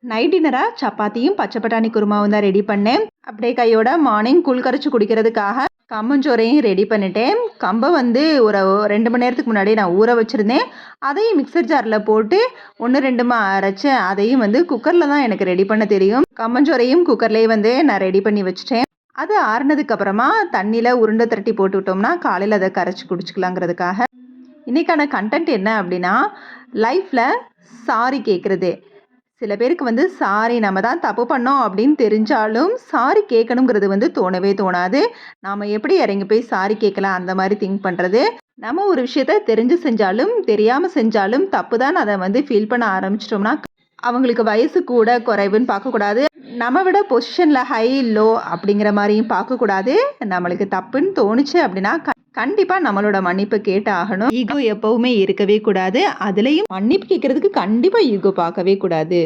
Night டின்னராக சப்பாத்தியும் பச்சை பட்டாணி குருமாவும் தான் ரெடி பண்ணேன். அப்படியே கையோட மார்னிங் கூழ் கரைச்சி குடிக்கிறதுக்காக கம்மஞ்சோரையும் ரெடி பண்ணிட்டேன். கம்பை ஒரு 2 மணி நேரத்துக்கு முன்னாடி நான் ஊற வச்சுருந்தேன். அதையும் மிக்சர் ஜாரில் போட்டு 1 2மா அரைச்சேன். அதையும் குக்கரில் தான் எனக்கு ரெடி பண்ண தெரியும். கம்மஞ்சோரையும் குக்கர்லேயே நான் ரெடி பண்ணி வச்சுட்டேன். அது ஆறுனதுக்கப்புறமா தண்ணியில் உருண்டை திரட்டி போட்டு விட்டோம்னா காலையில் அதை கரைச்சி குடிச்சிக்கலாங்கிறதுக்காக. இன்றைக்கான கண்டென்ட் என்ன அப்படின்னா, லைஃப்பில் சாரி கேட்குறது. சில பேருக்கு சாரி நம்ம தான் தப்பு பண்ணோம் அப்படின்னு தெரிஞ்சாலும் சாரி கேட்கணுங்கிறது தோணவே தோணாது. நாம் எப்படி இறங்கி போய் சாரி கேட்கலாம் அந்த மாதிரி திங்க் பண்ணுறது. நம்ம ஒரு விஷயத்த தெரிஞ்சு செஞ்சாலும் தெரியாமல் செஞ்சாலும் தப்பு தான் அதை ஃபீல் பண்ண ஆரம்பிச்சிட்டோம்னா அவங்களுக்கு வயசு கூட குறைவுன்னு பார்க்கக்கூடாது. நம்ம விட பொசிஷனில் ஹை லோ அப்படிங்கிற மாதிரியும் பார்க்கக்கூடாது. நம்மளுக்கு தப்புன்னு தோணுச்சு அப்படின்னா கண்டிப்பாக நம்மளோட மன்னிப்பு கேட்டு ஆகணும். ஈகோ எப்பவுமே இருக்கவே கூடாது. அதுலேயும் மன்னிப்பு கேட்கறதுக்கு கண்டிப்பாக ஈகோ பார்க்கவே கூடாது.